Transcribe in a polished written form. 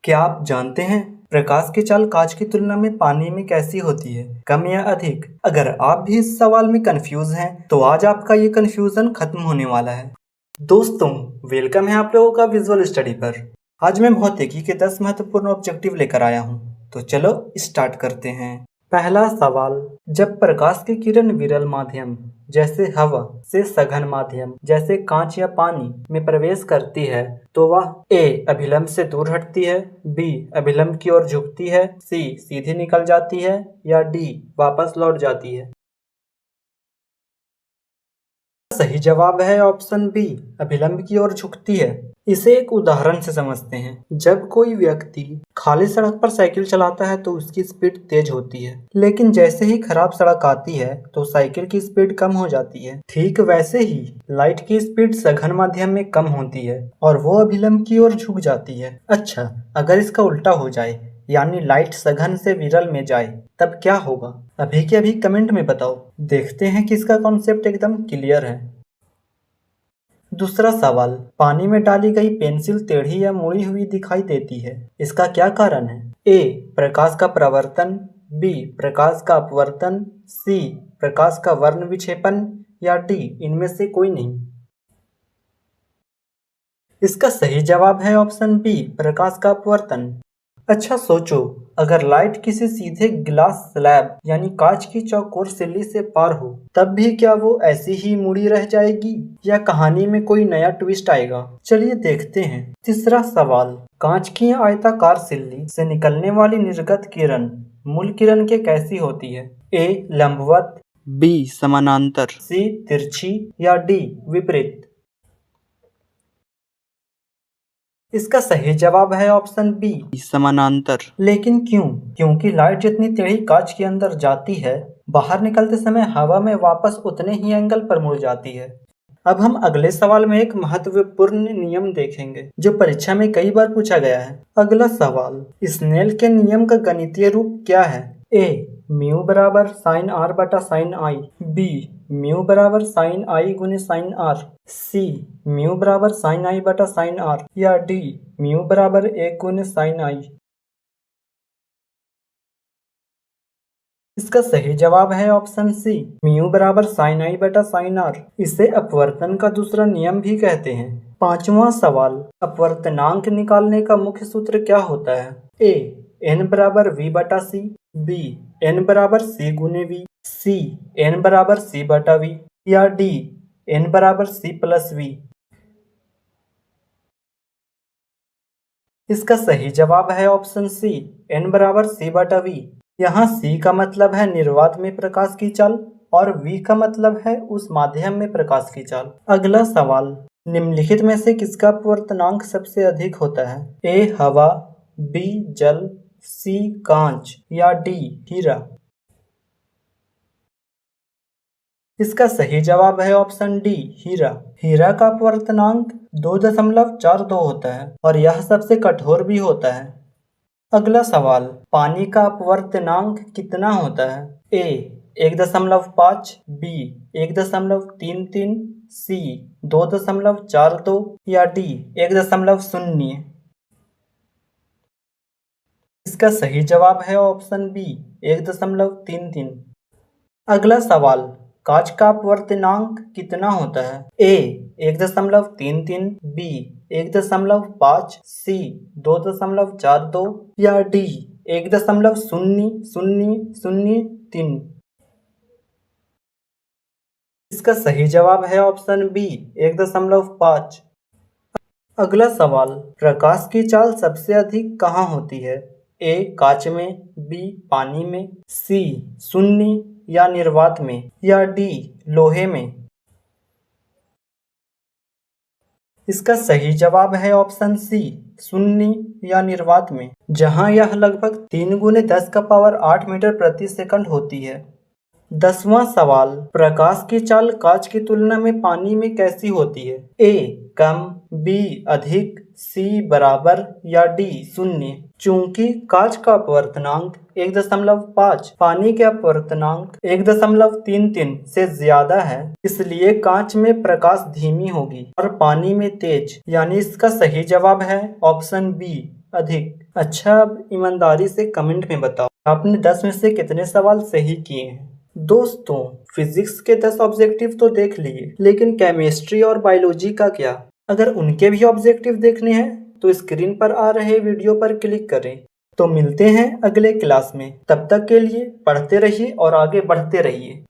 क्या आप जानते हैं प्रकाश की चाल कांच की तुलना में पानी में कैसी होती है, कम या अधिक? अगर आप भी इस सवाल में कंफ्यूज हैं तो आज आपका ये कंफ्यूजन खत्म होने वाला है। दोस्तों, वेलकम है आप लोगों का विजुअल स्टडी पर। आज मैं भौतिकी के 10 महत्वपूर्ण ऑब्जेक्टिव लेकर आया हूँ, तो चलो स्टार्ट करते हैं। पहला सवाल, जब प्रकाश की किरण विरल माध्यम जैसे हवा से सघन माध्यम जैसे कांच या पानी में प्रवेश करती है तो वह ए अभिलंब से दूर हटती है, बी अभिलंब की ओर झुकती है, सी सीधी निकल जाती है या डी वापस लौट जाती है। सही जवाब है ऑप्शन बी, अभिलंब की ओर झुकती है। इसे एक उदाहरण से समझते हैं। जब कोई व्यक्ति खाली सड़क पर साइकिल चलाता है तो उसकी स्पीड तेज होती है, लेकिन जैसे ही खराब सड़क आती है तो साइकिल की स्पीड कम हो जाती है। ठीक वैसे ही लाइट की स्पीड सघन माध्यम में कम होती है और वो अभिलंब की ओर झुक जाती है। अच्छा, अगर इसका उल्टा हो जाए यानी लाइट सघन से विरल में जाए तब क्या होगा? अभी के अभी कमेंट में बताओ। देखते हैं कि इसका कॉन्सेप्ट एकदम क्लियर है। दूसरा सवाल, पानी में डाली गई पेंसिल टेढ़ी या मुड़ी हुई दिखाई देती है, इसका क्या कारण है? ए प्रकाश का प्रवर्तन, बी प्रकाश का अपवर्तन, सी प्रकाश का वर्ण विक्षेपण या डी इनमें से कोई नहीं। इसका सही जवाब है ऑप्शन बी, प्रकाश का अपवर्तन। अच्छा सोचो, अगर लाइट किसी सीधे ग्लास स्लैब यानी कांच की चौकोर सिल्ली से पार हो तब भी क्या वो ऐसी ही मुड़ी रह जाएगी या कहानी में कोई नया ट्विस्ट आएगा? चलिए देखते हैं। तीसरा सवाल, कांच की आयताकार सिल्ली से निकलने वाली निर्गत किरण मूल किरण के कैसी होती है? ए लंबवत, बी समानांतर, सी तिरछी या डी विपरीत। इसका सही जवाब है ऑप्शन बी, समानांतर। लेकिन क्यों? क्योंकि लाइट जितनी टेढ़ी कांच के अंदर जाती है, बाहर निकलते समय हवा में वापस उतने ही एंगल पर मुड़ जाती है। अब हम अगले सवाल में एक महत्वपूर्ण नियम देखेंगे जो परीक्षा में कई बार पूछा गया है। अगला सवाल, स्नेल के नियम का गणितीय रूप क्या है? ए म्यू बराबर साइन आर बटा साइन आई, बी म्यू बराबर साइन आई गुने साइन आर, सी म्यू बराबर साइन आई बटा साइन आर या डी म्यू बराबर 1 गुने साइन आई। इसका सही जवाब है ऑप्शन सी, म्यू बराबर साइन आई बटा साइन आर। इसे अपवर्तन का दूसरा नियम भी कहते हैं। पांचवा सवाल, अपवर्तनांक निकालने का मुख्य सूत्र क्या होता है? ए एन बराबर वी बटा सी, बी एन बराबर सी गुने वी, सी एन बराबर सी बटा वी या डी एन बराबर सी प्लस वी। इसका सही जवाब है ऑप्शन सी, एन बराबर सी बटा वी। यहाँ सी का मतलब है निर्वात में प्रकाश की चाल और वी का मतलब है उस माध्यम में प्रकाश की चाल। अगला सवाल, निम्नलिखित में से किसका अपवर्तनांक सबसे अधिक होता है? ए हवा, बी जल, सी कांच या डी हीरा। इसका सही जवाब है ऑप्शन डी, हीरा। हीरा का अपवर्तनांक 2.42 होता है और यह सबसे कठोर भी होता है। अगला सवाल, पानी का अपवर्तनांक कितना होता है? ए 1.5, बी 1.33, सी 2.42 या डी 1.0। इसका सही जवाब है ऑप्शन बी, 1.33। अगला सवाल, कांच का अपवर्तनांक कितना होता है? ए 1.33, बी 1.5, सी 2.42 या डी 1.0003। इसका सही जवाब है ऑप्शन बी, 1.5। अगला सवाल, प्रकाश की चाल सबसे अधिक कहाँ होती है? ए कांच में, बी पानी में, सी शून्य या निर्वात में या डी लोहे में। इसका सही जवाब है ऑप्शन सी, शून्य या निर्वात में, जहां यह लगभग 3 गुने 10⁸ मीटर प्रति सेकंड होती है। 10वां सवाल, प्रकाश की चाल कांच की तुलना में पानी में कैसी होती है? ए कम, बी अधिक, सी बराबर या डी शून्य। चूंकि कांच का अपवर्तनांक 1.5 पानी के अपवर्तनांक 1.33 से ज्यादा है, इसलिए कांच में प्रकाश धीमी होगी और पानी में तेज, यानी इसका सही जवाब है ऑप्शन बी, अधिक। अच्छा, अब ईमानदारी से कमेंट में बताओ आपने 10 में से कितने सवाल सही किए हैं। दोस्तों, फिजिक्स के 10 ऑब्जेक्टिव तो देख लिए, लेकिन केमिस्ट्री और बायोलॉजी का क्या? अगर उनके भी ऑब्जेक्टिव देखने हैं तो स्क्रीन पर आ रहे वीडियो पर क्लिक करें। तो मिलते हैं अगले क्लास में, तब तक के लिए पढ़ते रहिए और आगे बढ़ते रहिए।